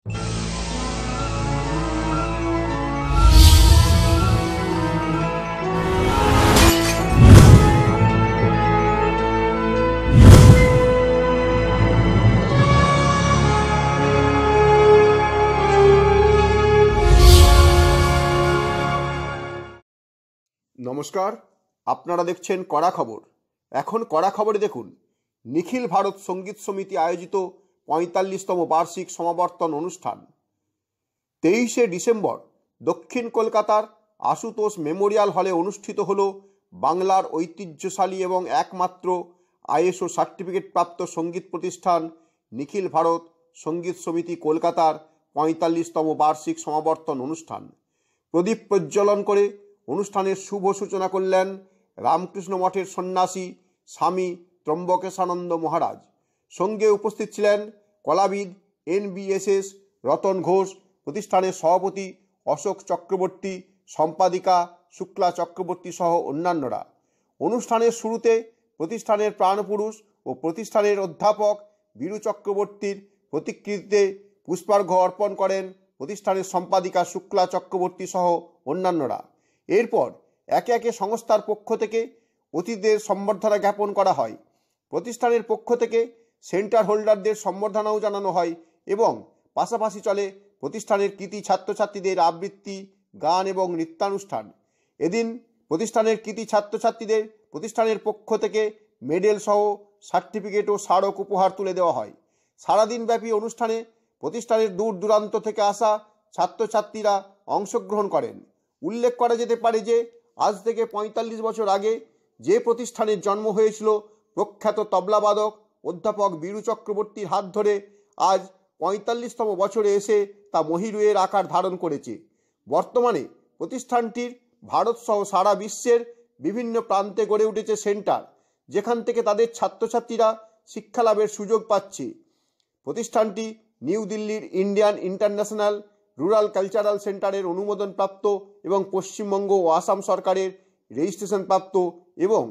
নমস্কার, আপনারা দেখছেন কড়া খবর। এখন কড়া খবরে দেখুন, নিখিল ভারত সঙ্গীত সমিতি আয়োজিত ৪৫তম বার্ষিক সমাবর্তন অনুষ্ঠান ২৩শে ডিসেম্বর দক্ষিণ কলকাতার আশুতোষ মেমোরিয়াল হলে অনুষ্ঠিত হল বাংলার ঐতিহ্যশালী এবং একমাত্র আইএসও সার্টিফিকেট প্রাপ্ত সঙ্গীত প্রতিষ্ঠান নিখিল ভারত সঙ্গীত সমিতি কলকাতার ৪৫তম বার্ষিক সমাবর্তন অনুষ্ঠান। প্রদীপ প্রজ্বলন করে অনুষ্ঠানের শুভ সূচনা করলেন রামকৃষ্ণ মঠের সন্ন্যাসী স্বামী ত্রম্বকেশানন্দ মহারাজ। সঙ্গে উপস্থিত ছিলেন কলাবিদ NBSS রতন ঘোষ, প্রতিষ্ঠানের সভাপতি অশোক চক্রবর্তী, সম্পাদিকা শুক্লা চক্রবর্তী সহ অন্যান্যরা। অনুষ্ঠানের শুরুতে প্রতিষ্ঠানের প্রাণপুরুষ ও প্রতিষ্ঠানের অধ্যাপক বীরু চক্রবর্তীর প্রতিকৃতিতে পুষ্পার্ঘ্য অর্পণ করেন প্রতিষ্ঠানের সম্পাদিকা শুক্লা চক্রবর্তী সহ অন্যান্যরা। এরপর একে একে সংস্থার পক্ষ থেকে অতিথিদের সম্বর্ধনা জ্ঞাপন করা হয়। প্রতিষ্ঠানের পক্ষ থেকে সেন্টার হোল্ডারদের সম্বর্ধনাও জানানো হয় এবং পাশাপাশি চলে প্রতিষ্ঠানের কৃতী ছাত্রছাত্রীদের আবৃত্তি, গান এবং নৃত্যানুষ্ঠান। এদিন প্রতিষ্ঠানের কৃতী ছাত্রছাত্রীদের প্রতিষ্ঠানের পক্ষ থেকে মেডেল সহ সার্টিফিকেট ও স্মারক উপহার তুলে দেওয়া হয়। সারাদিনব্যাপী অনুষ্ঠানে প্রতিষ্ঠানের দূর দূরান্ত থেকে আসা ছাত্রছাত্রীরা অংশগ্রহণ করেন। উল্লেখ করা যেতে পারে যে আজ থেকে ৪৫ বছর আগে যে প্রতিষ্ঠানের জন্ম হয়েছিল প্রখ্যাত তবলাবাদক অধ্যাপক বীরু চক্রবর্তীর হাত ধরে আজ ৪৫তম বছরে এসে তা মহিরুহের আকার ধারণ করেছে। বর্তমানে প্রতিষ্ঠানটির ভারতসহ সারা বিশ্বের বিভিন্ন প্রান্তে গড়ে উঠেছে সেন্টার, যেখান থেকে তাদের ছাত্রছাত্রীরা শিক্ষালাভের সুযোগ পাচ্ছে। প্রতিষ্ঠানটি নিউ দিল্লির ইন্ডিয়ান ইন্টারন্যাশনাল রুরাল কালচারাল সেন্টারের অনুমোদনপ্রাপ্ত এবং পশ্চিমবঙ্গ ও আসাম সরকারের রেজিস্ট্রেশনপ্রাপ্ত এবং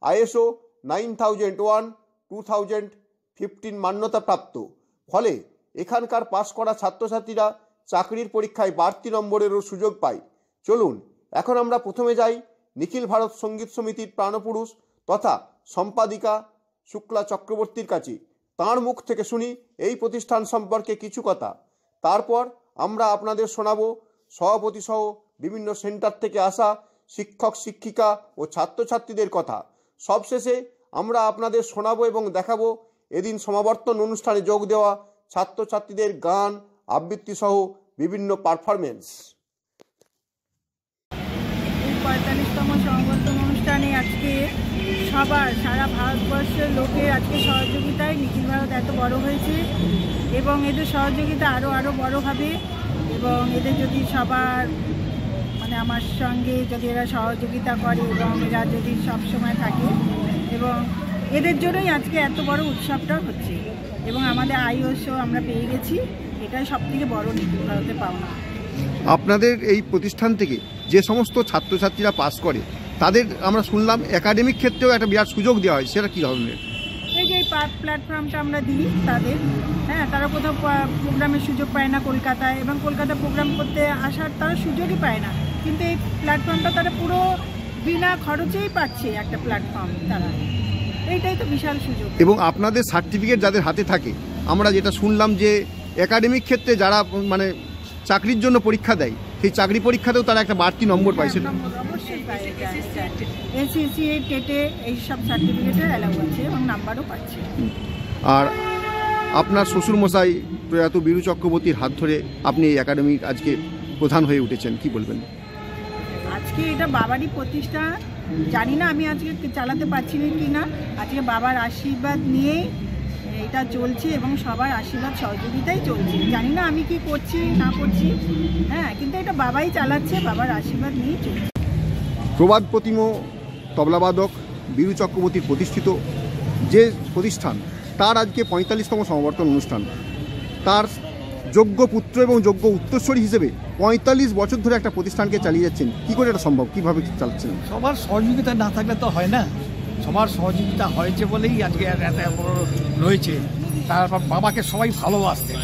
ISO 9001:2015 মান্যতাপ্রাপ্ত। ফলে এখানকার পাশ করা ছাত্রছাত্রীরা চাকরির পরীক্ষায় বাড়তি নম্বরেরও সুযোগ পায়। চলুন এখন আমরা প্রথমে যাই নিখিল ভারত সঙ্গীত সমিতির প্রাণপুরুষ তথা সম্পাদিকা শুক্লা চক্রবর্তীর কাছে। তাঁর মুখ থেকে শুনি এই প্রতিষ্ঠান সম্পর্কে কিছু কথা। তারপর আমরা আপনাদের শোনাবো সভাপতি সহ বিভিন্ন সেন্টার থেকে আসা শিক্ষক শিক্ষিকা ও ছাত্রছাত্রীদের কথা। সবশেষে আমরা আপনাদের শোনাবো এবং দেখাবো এদিন সমাবর্তন অনুষ্ঠানে যোগ দেওয়া ছাত্রছাত্রীদের গান, আবৃত্তি সহ বিভিন্ন পারফরমেন্স। এই ৪৫তম সমাবর্তন অনুষ্ঠানে আজকে সারা ভারতবর্ষের লোকের আজকে সহযোগিতায় নিখিল ভারত এত বড় হয়েছে এবং এদের সহযোগিতা আরও বড় হবে এবং এদের যদি সবার আমার সঙ্গে যদি এরা সহযোগিতা করে এবং এরা যদি সবসময় থাকে এবং এদের জন্যই আজকে এত বড় উৎসবটা হচ্ছে এবং আমাদের ISO আমরা পেয়ে গেছি, এটাই সবথেকে বড় নিখিল ভারতে পাওনা। আপনাদের এই প্রতিষ্ঠান থেকে যে সমস্ত ছাত্রছাত্রীরা পাস করে তাদের আমরা শুনলাম একাডেমিক ক্ষেত্রেও একটা বিরাট সুযোগ দেওয়া হয়, সেটা কী ধরনের? এই যে প্ল্যাটফর্মটা আমরা দিই তাদের, তারা কোথাও প্রোগ্রামের সুযোগ পায় না কলকাতায় এবং কলকাতা প্রোগ্রাম করতে আসার তারা সুযোগই পায় না, কিন্তু এই প্ল্যাটফর্মটা তারা পুরো বিনা খরচেই পাচ্ছে একটা প্ল্যাটফর্ম। তারা এইটাই তো বিশাল সুযোগ। এবং আপনাদের সার্টিফিকেট যাদের হাতে থাকে, আমরা যেটা শুনলাম যে একাডেমিক ক্ষেত্রে যারা চাকরির জন্য পরীক্ষা দেয় সেই চাকরি পরীক্ষাতেও তারা একটা বাড়তি নম্বর পায়। সেটা অবশ্যই পায়, SSC টেটে এইসব সার্টিফিকেটের অ্যালাউ আছে এবং নাম্বারও পাচ্ছে। আর আপনার শ্বশুরমশাই প্রয়াত বীরু চক্রবর্তীর হাত ধরে আপনি এই একাডেমির আজকে প্রধান হয়ে উঠেছেন, কি বলবেন? আজকে এটা বাবারই প্রতিষ্ঠা, জানি না আমি আজকে চালাতে পারছি না কি না, আজকে বাবার আশীর্বাদ নিয়েই এটা চলছে এবং সবার আশীর্বাদ সহযোগিতাই চলছে। জানি না আমি কি করছি না করছি, কিন্তু এটা বাবাই চালাচ্ছে, বাবার আশীর্বাদ নিয়েই চলছে। প্রবাদ প্রতিম তবলাবাদক বীরু চক্রবর্তীর প্রতিষ্ঠিত যে প্রতিষ্ঠান, তার আজকে ৪৫তম সমাবর্তন অনুষ্ঠান। তার যোগ্য পুত্র এবং যোগ্য উত্তরসূরি হিসেবে ৪৫ বছর ধরে একটা প্রতিষ্ঠানকে চালিয়ে যাচ্ছেন। কী করে এটা সম্ভব, কীভাবে চালাচ্ছেন? সবার সহযোগিতা না থাকলে তো হয় না, সবার সহযোগিতা হয়েছে বলেই আজকে এত বড় রয়েছে। তারপর বাবাকে সবাই ভালোবাসতেন,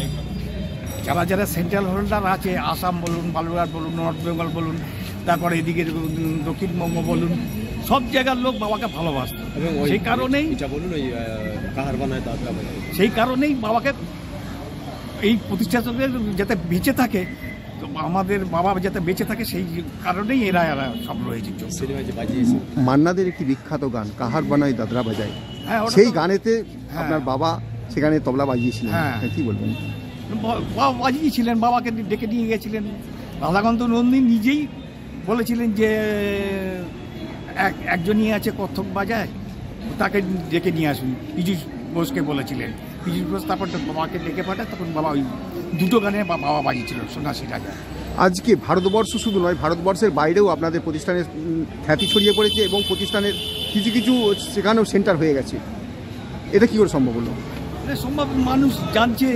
যারা যারা সেন্ট্রাল হোল্ডার আছে, আসাম বলুন, বালুরঘাট বলুন, নর্থ বেঙ্গল বলুন, তারপরে এদিকে দক্ষিণবঙ্গ বলুন, সব জায়গার লোক বাবাকে ভালোবাসত। সেই কারণেই বাবাকে এই প্রতিষ্ঠানের যাতে বেঁচে থাকে, আমাদের বাবা যাতে বেঁচে থাকে, সেই কারণেই এরা সব রয়েছে। মান্নাদের একটি বিখ্যাত গান কাহার বানাই দাদরা বাজায়, সেই গানেতে আপনার বাবা সেখানে তবলা বাজিয়েছিলেন, কি বলবেন? বাবা বাজিয়েছিলেন, বাবাকে ডেকে নিয়ে গেছিলেন। রাধাকান্ত নন্দী নিজেই বলেছিলেন যে একজনই আছে কত্থক বাজায়, তাকে ডেকে নিয়ে আসুন। পীযূষ ঘোষকে বলেছিলেন, পীযূষ ঘোষ তারপর বাবাকে ডেকে পাঠায়, তখন বাবা ওই দুটো গানে বাবা বাজিয়েছিল সন্ন্যাসী রাজা। আজকে ভারতবর্ষ শুধু নয়, ভারতবর্ষের বাইরেও আপনাদের প্রতিষ্ঠানের খ্যাতি ছড়িয়ে পড়েছে এবং প্রতিষ্ঠানের কিছু কিছু সেখানেও সেন্টার হয়ে গেছে। এটা কী করে সম্ভব হলো? এটা সম্ভব, মানুষ জানছে,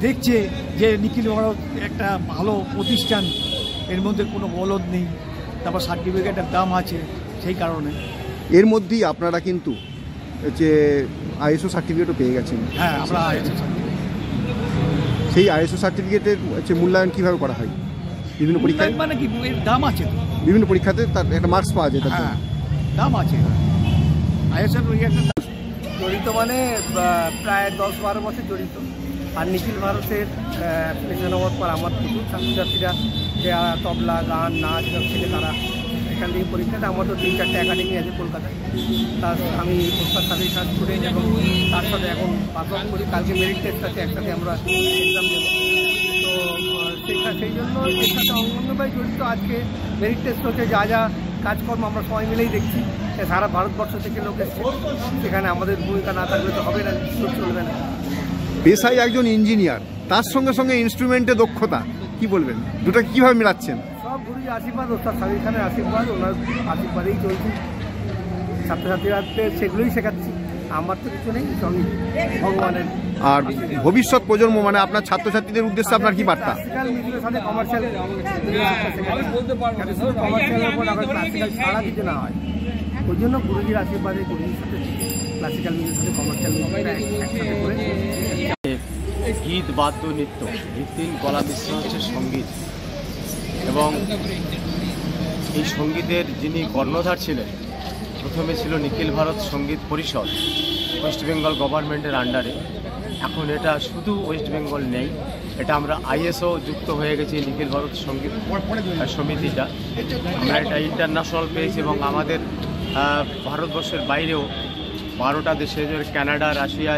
দেখছে যে নিখিল ভারত একটা ভালো প্রতিষ্ঠান, এর মধ্যে কোনো গলদ নেই, তারপর সার্টিফিকেটের দাম আছে, সেই কারণে। এর মধ্যেই আপনারা কিন্তু যে আইএসও সার্টিফিকেটও পেয়ে গেছেন। হ্যাঁ, আমরা আইএসও সার্টিফিকেট। সেই আইএসও সার্টিফিকেটের মূল্যায়ন কীভাবে করা হয়? বিভিন্ন পরীক্ষায় মানে কি এর দাম আছে, বিভিন্ন পরীক্ষাতে তার একটা মার্কস পাওয়া যায়, হ্যাঁ দাম আছে। আইএসও জড়িত মানে প্রায় 10-12 বছর জড়িত। আর নিখিল ভারতের অ্যাপ্লিকেশন হওয়ার পর আমার প্রচুর ছাত্রছাত্রীরা যারা তবলা, গান, নাচ থেকে তারা এখান থেকে পরীক্ষাতে, আমার তো 3-4টে একাডেমি আছে কলকাতায়। তার আমি প্রস্তাব সার্টিফিকেট স্টুডেন্ট এবং তার সাথে এখন পারফর্ম করি। কালকে মেরিট টেস্ট আছে, একসাথে আমরা এক্সাম দেবো। তো সেই জন্য এর সাথে অঙ্গনভাবে জড়িত। আজকে মেরিট টেস্ট হচ্ছে, যা যা কাজকর্ম আমরা সবাই মিলেই দেখছি। সারা ভারতবর্ষ থেকে লোক এসছে, সেখানে আমাদের ভূমিকা না থাকলে তো হবে না, চলবে না। পেশায় একজন ইঞ্জিনিয়ার, তার সঙ্গে সঙ্গে ইনস্ট্রুমেন্টে দক্ষতা, কি বলবেন? দুটো কীভাবে মেলাচ্ছেন? সব গুরুজির আশীর্বাদ, ওস্তাদ সাবির খানের আশীর্বাদ, ওনার আশীর্বাদেই চলছে। ছাত্রছাত্রীদের সেগুলোই শেখাচ্ছি, আমার তো কিছু নেই, সঙ্গে ভগবানের। আর ভবিষ্যৎ প্রজন্ম মানে আপনার ছাত্রছাত্রীদের উদ্দেশ্যে আপনার কি বার্তা? ক্লাসিক্যাল মিউজিকের সাথে কমার্শিয়াল ছাড়া কিছু না হয়, ওই জন্য গুরুজির আশীর্বাদে, গুরুজির সাথে ক্লাসিক্যাল মিউজিকের সাথে কমার্শিয়াল একসাথে করে গীত, বাদ্য, নৃত্য, এই 3 কলা মিশ্রণ হচ্ছে সঙ্গীত। এবং এই সঙ্গীতের যিনি কর্ণধার ছিলেন, প্রথমে ছিল নিখিল ভারত সঙ্গীত পরিষদ, ওয়েস্ট বেঙ্গল গভর্নমেন্টের আন্ডারে। এখন এটা শুধু ওয়েস্ট বেঙ্গল নেই, এটা আমরা আইএসও যুক্ত হয়ে গেছি নিখিল ভারত সঙ্গীত সমিতিটা। আমরা এটা ইন্টারন্যাশনাল পেয়েছি এবং আমাদের ভারতবর্ষের বাইরেও 12টা দেশে, কানাডা, রাশিয়া,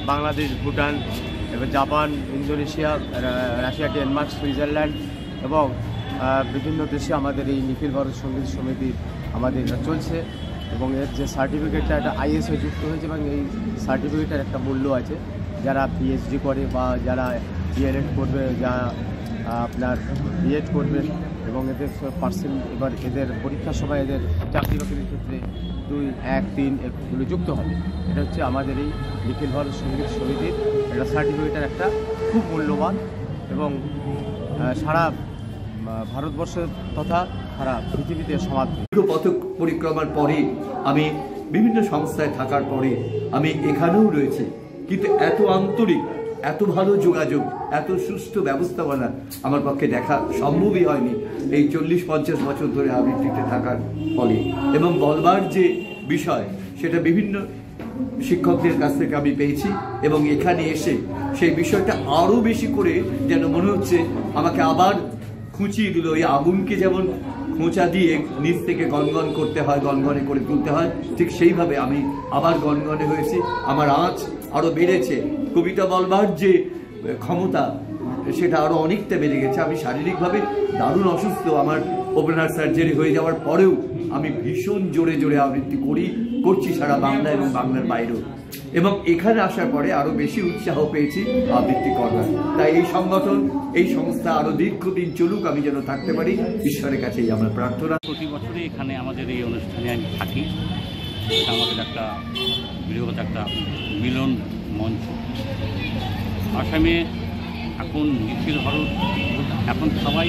বাংলাদেশ, ভুটান, এবার Japan, Indonesia, Russia, Denmark, Switzerland এবং বিভিন্ন দেশে আমাদের এই নিখিল ভারত সঙ্গীত সমিতি আমাদের এটা চলছে। এবং এর যে সার্টিফিকেটটা, এটা আইএসও যুক্ত হয়েছে এবং এই সার্টিফিকেটের একটা মূল্য আছে। যারা পিএইচডি করে বা যারা ডিএলএড করবে, যা আপনার বিএড করবেন, এবং এদের পার্সেন্ট, এবার এদের পরীক্ষার সময় এদের চাকরি বাকরির ক্ষেত্রে 2, 1, 3 এগুলো যুক্ত হবে। এটা হচ্ছে আমাদের এই নিখিল ভারত সঙ্গীত সমিতির একটা সার্টিফিকেটের একটা খুব মূল্যবান, এবং সারা ভারতবর্ষের তথা সারা পৃথিবীতে সমাদৃত। পথ পরিক্রমার পরে, আমি বিভিন্ন সংস্থায় থাকার পরে আমি এখানেও রয়েছি, কিন্তু এত আন্তরিক, এত ভালো যোগাযোগ, এত সুষ্ঠু ব্যবস্থাপনা আমার পক্ষে দেখা সম্ভবই হয়নি এই 40-50 বছর ধরে আবৃত্তিতে থাকার ফলে। এবং বলবার যে বিষয়, সেটা বিভিন্ন শিক্ষকদের কাছ থেকে আমি পেয়েছি, এবং এখানে এসে সেই বিষয়টা আরও বেশি করে যেন মনে হচ্ছে আমাকে আবার খুঁচিয়ে দিল। এই আগুনকে যেমন খোঁচা দিয়ে নিচ থেকে গনগন করতে হয়, গনগনে করে তুলতে হয়, ঠিক সেইভাবে আমি আবার গনগনে হয়েছি। আমার আঁচ আরও বেড়েছে, কবিতা বলবার যে ক্ষমতা সেটা আরও অনেকটা বেড়ে গেছে। আমি শারীরিকভাবে দারুণ অসুস্থ, আমার ওপেনার সার্জারি হয়ে যাওয়ার পরেও আমি ভীষণ জোরে জোরে আবৃত্তি করছি সারা বাংলা এবং বাংলার বাইরেও। এবং এখানে আসার পরে আরও বেশি উৎসাহ পেয়েছি আবৃত্তি করার। তাই এই সংগঠন, এই সংস্থা আরও দীর্ঘদিন চলুক, আমি যেন থাকতে পারি, ঈশ্বরের কাছেই আমার প্রার্থনা। প্রতি বছরই এখানে আমাদের এই অনুষ্ঠানে আমি থাকি। এটা আমাদের একটা বৃহৎ একটা মিলন মঞ্চ। আসামে এখন নিখিল ভারত, এখন সবাই,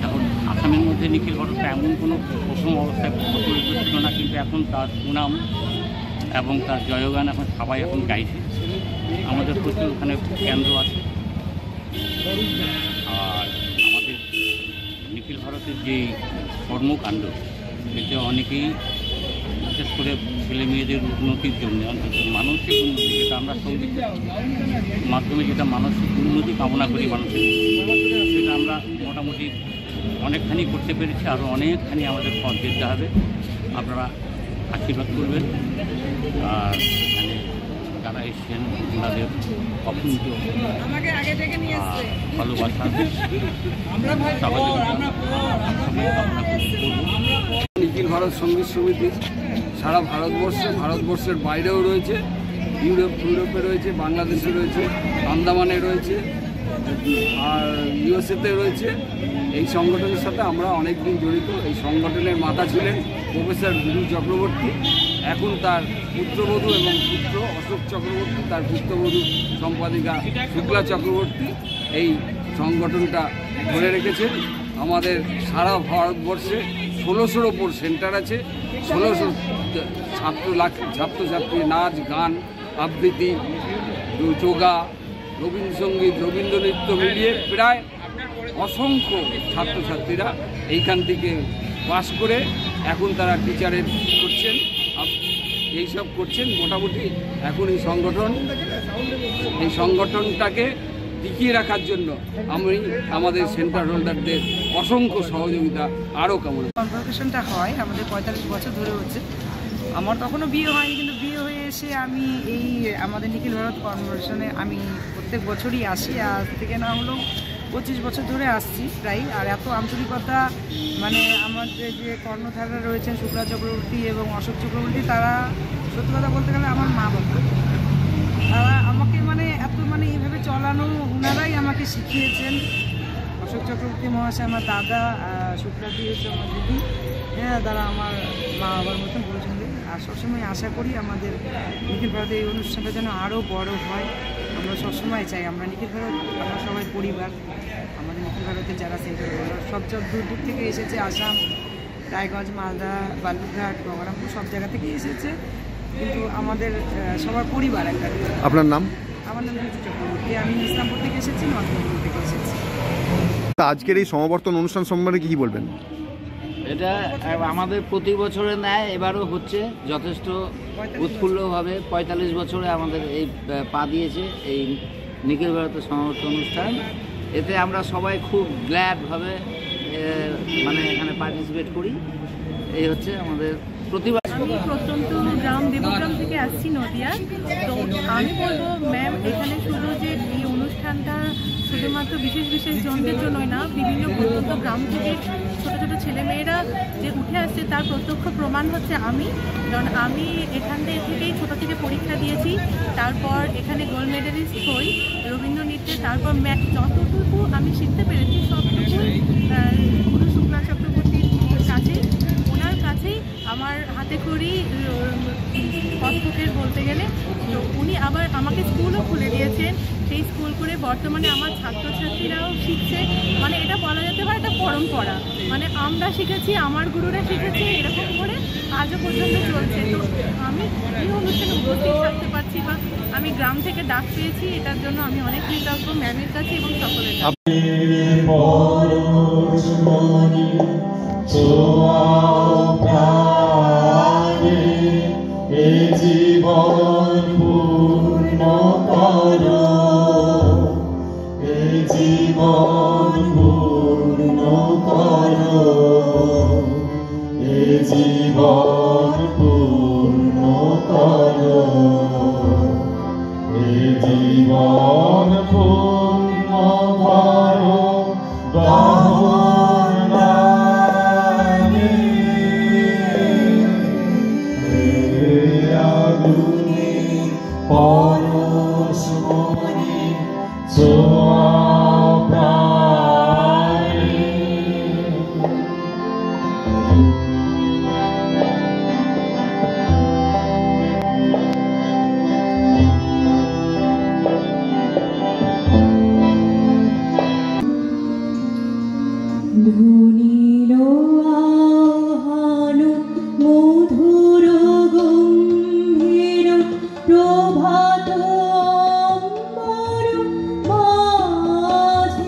এখন আসামের মধ্যে নিখিল ভারতটা এমন কোনো প্রথম অবস্থায় প্রচলিত ছিল না, কিন্তু এখন তার সুনাম এবং তার জয়গান এখন সবাই এখন গাইছে। আমাদের প্রচুর ওখানে কেন্দ্র আছে, আর আমাদের নিখিল ভারতের যে কর্মকাণ্ড এতে অনেকেই বিশেষ করে ছেলে মেয়েদের উন্নতির জন্য অন্তত মানসিক উন্নতি, যেটা আমরা সঙ্গীতের মাধ্যমে যেটা মানসিক উন্নতি কামনা করি মানুষের, সেটা আমরা মোটামুটি অনেকখানি করতে পেরেছি। আরও অনেকখানি আমাদের পথ যেতে হবে। আপনারা আশীর্বাদ করবেন। আর এখানে যারা এসছেন ওনাদের অকুণ্ঠ ভালোবাসা নিখিল ভারত সঙ্গীত সমিতি সারা ভারতবর্ষের বাইরেও রয়েছে, ইউরোপে রয়েছে, বাংলাদেশে রয়েছে, আন্দামানে রয়েছে, আর ইউএসএতে রয়েছে। এই সংগঠনের সাথে আমরা অনেক দিন জড়িত। এই সংগঠনের মাতা ছিলেন প্রফেসর বিরু চক্রবর্তী। এখন তার পুত্রবধূ এবং পুত্র অশোক চক্রবর্তী, তার পুত্রবধূ সম্পাদিকা শুক্লা চক্রবর্তী এই সংগঠনটা ধরে রেখেছেন। আমাদের সারা ভারতবর্ষে 1600-র ওপর সেন্টার আছে। 1600 ছাত্রছাত্রী নাচ, গান, আবৃত্তি, যোগা, রবীন্দ্রসঙ্গীত, রবীন্দ্র নৃত্য মিলিয়ে প্রায় অসংখ্য ছাত্রছাত্রীরা এইখান থেকে পাস করে এখন তারা টিচারের করছেন, এইসব করছেন। মোটামুটি এখন এই সংগঠনটাকে টিকিয়ে রাখার জন্য আমি আমাদের সেন্টার হোল্ডারদের অসংখ্য সহযোগিতা আরও কামনা। কনভোকেশনটা হয় আমাদের 45 বছর ধরে হচ্ছে। আমার তখনও বিয়ে হয়নি, কিন্তু বিয়ে হয়ে এসে আমি এই আমাদের নিখিল ভারত কনভোকেশনে আমি প্রত্যেক বছরই আসি। আজ থেকে না হলেও 25 বছর ধরে আসছি প্রায়। আর এত আন্তরিকতা, মানে আমাদের যে কর্ণধাররা রয়েছেন শুক্লা চক্রবর্তী এবং অশোক চক্রবর্তী, তারা সত্যি কথা বলতে গেলে আমার মা বাবা। তারা আমাকে এইভাবে চালানো ওনারাই আমাকে শিখিয়েছেন। অশোক চক্রবর্তী মহাশয় আমার দাদা, শুক্লাদি হচ্ছে আমার দিদি, হ্যাঁ, তারা আমার মা বাবার মতন বলছেন। আর সবসময় আশা করি আমাদের নিখিল ভারতের এই অনুষ্ঠানটা যেন আরও বড় হয়। আমরা সবসময় চাই, আমরা নিখিল ভারত, আমরা সবাই পরিবার। আমাদের নিখিল ভারতের যারা সেন্টার সব দূর দূর থেকে এসেছে, আসাম, রায়গঞ্জ, মালদা, বালুরঘাট, গঙ্গারামপুর, সব জায়গা থেকে এসেছে, কিন্তু আমাদের সবার পরিবার একটা। আপনার নাম? আমার নাম ঋতু চক্রবর্তী। আমি ইসলামপুর থেকে এসেছি, নর্থবেঙ্গল থেকে এসেছি। আজকের এই সমাবর্তন অনুষ্ঠান সম্বন্ধে কি বলবেন? এটা আমাদের প্রতি বছরে ন্যায় এবারও হচ্ছে যথেষ্ট উৎফুল্লভাবে। 45 বছরে আমাদের এই পা দিয়েছে এই নিখিল ভারতের সমাবর্তন অনুষ্ঠান। এতে আমরা সবাই খুব গ্ল্যাডভাবে এখানে পার্টিসিপেট করি। এই হচ্ছে আমাদের প্রতিভা। আমি প্রত্যন্ত গ্রাম দেবগ্রাম থেকে আসছি, নদিয়া। তো আমি বলবো ম্যাম, এখানে শুধু যে এই অনুষ্ঠানটা শুধুমাত্র বিশেষ জনদের জন্যই না, বিভিন্ন প্রত্যন্ত গ্রাম থেকে ছোটো ছোটো ছেলেমেয়েরা যে উঠে আসছে তার প্রত্যক্ষ প্রমাণ হচ্ছে আমি। কারণ আমি এখান থেকেই ছোটো থেকে পরীক্ষা দিয়েছি, তারপর এখানে গোল্ড মেডেলিস্ট হই রবীন্দ্র নৃত্যে। তারপর যতটুকু আমি শিখতে পেরেছি সবটুকু গুরু শুক্লা চক্রবর্তীর কাছে, ওনার কাছেই আমার হাতে খড়ি কত্থকের বলতে গেলে। তো উনি আবার আমাকে স্কুলও খুলে দিয়েছেন। সেই স্কুল করে বর্তমানে আমার ছাত্রছাত্রীরাও শিখছে। এটা বলা যেতে পারে এটা পরম্পরা। আমরা শিখেছি, আমার গুরুরা শিখেছে, এরকম করে আজও পর্যন্ত চলছে। তো আমি এই অনুষ্ঠানে উপস্থিত থাকতে পারছি বা আমি গ্রাম থেকে ডাক পেয়েছি, এটার জন্য আমি অনেক কৃতজ্ঞ ম্যামের কাছে এবং সকলের কাছে। জীবন পূর্ণ করো, জীবন পূর্ণ করো, জীবন পূর্ণ করো, জীবন পূর্ণ করো। প্রভাত মাঝে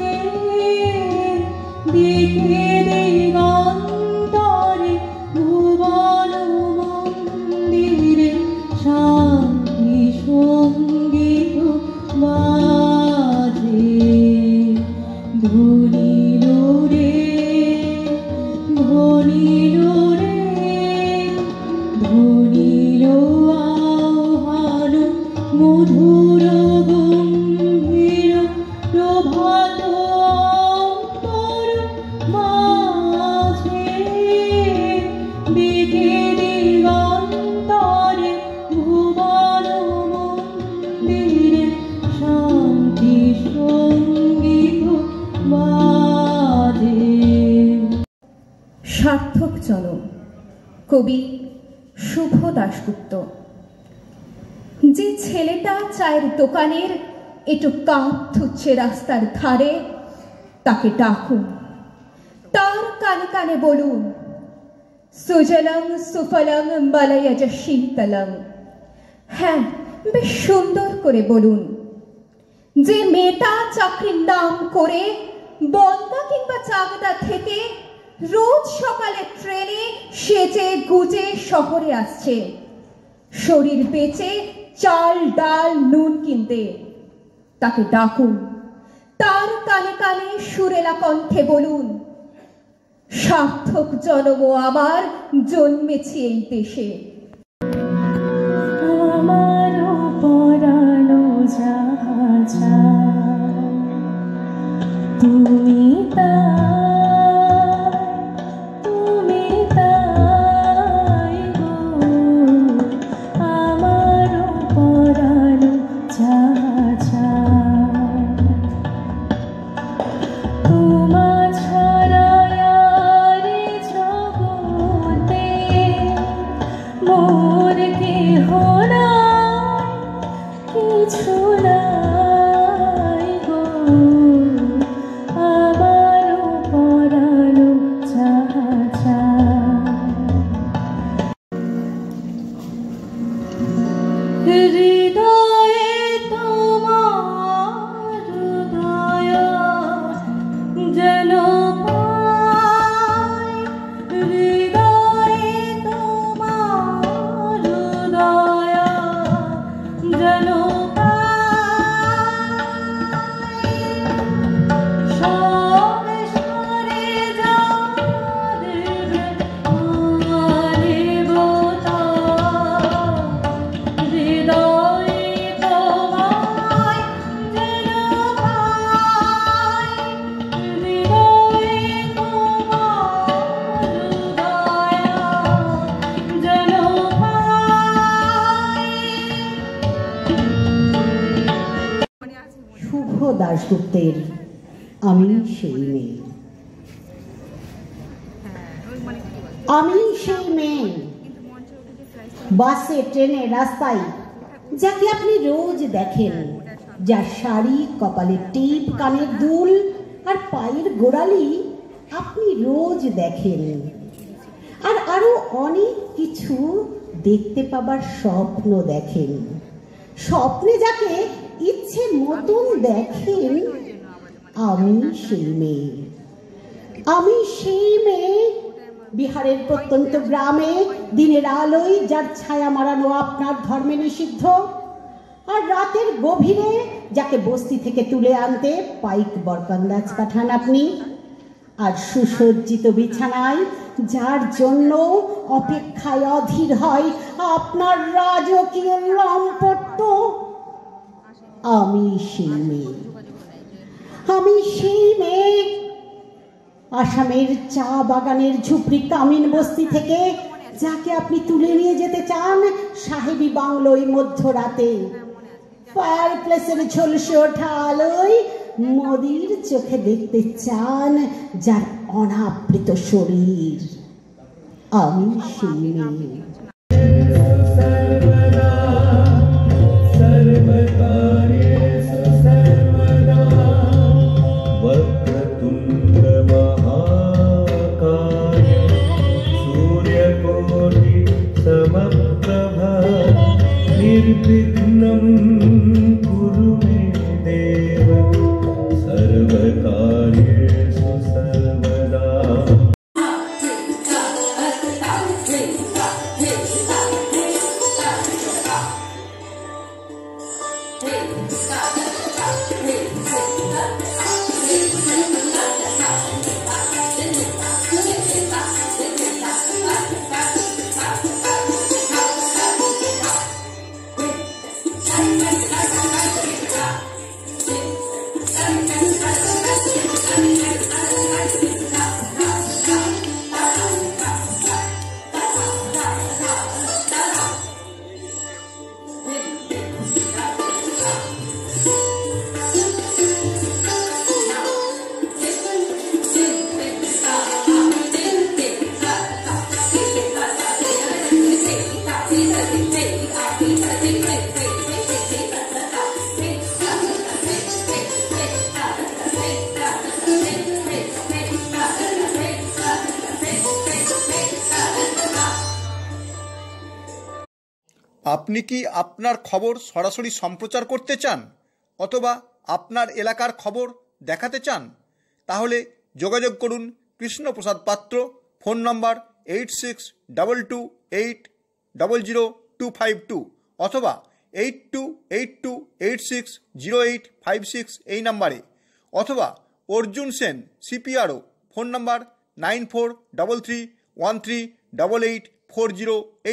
সার্থক জনম, কবি শুভ দাশগুপ্ত। যে ছেলেটা চায়ের দোকানের একটু কাপ ধুচ্ছে রাস্তার ধারে, তাকে ডাকুন, তার কানে কানে বলুন, সুজলং সুফলং বালয়জ শীতলং। হ্যাঁ, বেশ সুন্দর করে বলুন। যে মেয়েটা চাকরির নাম করে বনগা কিংবা চাকদা থেকে রোজ সকালে ট্রেনে সেজে গুজে শহরে আসছে, শরীর বেচে চাল ডাল নুন কিনতে, তাকে ডাকুন, তার কানে কানে সুরেলা কণ্ঠে বলুন, সার্থক জন্ম আমার, জন্মেছি এই দেশে। আমারও পরানো যাহা চায়, তুমি তুমি তাই গো। আমারও পরানো যাহা চায়, তোমা ছাড়া জগতে মোর কেহ নাই, কিছু নাই গো। আমারও পরানো যাহা চায়, হৃদয়ে তোমার দয়া যেন পাই, হৃদয়ে তোমার দয়া যেন পাই। সবে সরে যাদের দেবতা, হৃদয়ে তোমায় যেন পাই, হৃদয়ে তোমার দয়া যেন পাই। শুভ দাশগুপ্তের আমি সেই মেয়ে। আমি সেই মেয়ে, বাসে ট্রেনে রাস্তায় যাকে আপনি রোজ দেখেন, যার শাড়ি, কপালে টিপ, কানের দুল আর পায়ের গোড়ালি আপনি রোজ দেখেন। আর আরো অনেক কিছু দেখতে পাবার স্বপ্ন দেখেন। স্বপ্নে যাকে ইচ্ছে মতন দেখেন, আমি সেই মেয়ে। আমি সেই মেয়ে, বিহারের প্রত্যন্ত গ্রামে দিনের আলোয় যার ছায়া মারানো আপনার ধর্মে নিষিদ্ধ, আর রাতের গভীরে যাকে বস্তি থেকে তুলে আনতে পাইক বরকন্দাজ পাঠান আপনি। আর সুসজ্জিত বিছানায় যার জন্য অপেক্ষায় অধীর হয় আপনার রাজকীয় লম্পট, আমি সেই মেয়ে। আমি সেই মেয়ে, আসামের চা বাগানের ঝুপড়ি কামিন বস্তি থেকে যাকে আপনি তুলে নিয়ে যেতে চান সাহেবী বাংলোয় মধ্যরাতে, ফায়ার প্লেসের ঝলসে ওঠা আলোয় মোদির চোখে দেখতে চান যার অনাবৃত শরীর, আমি সেই মেয়ে। निर्विघ्नं कुरु मे देव सर्वकार्येषु सर्वदा। আপনি কি আপনার খবর সরাসরি সম্প্রচার করতে চান অথবা আপনার এলাকার খবর দেখাতে চান? তাহলে যোগাযোগ করুন কৃষ্ণপ্রসাদ পাত্র, ফোন নম্বর 8622800252 অথবা 8282860856 এই নাম্বারে, অথবা অর্জুন সেন CPRO, ফোন নম্বর 9433138840।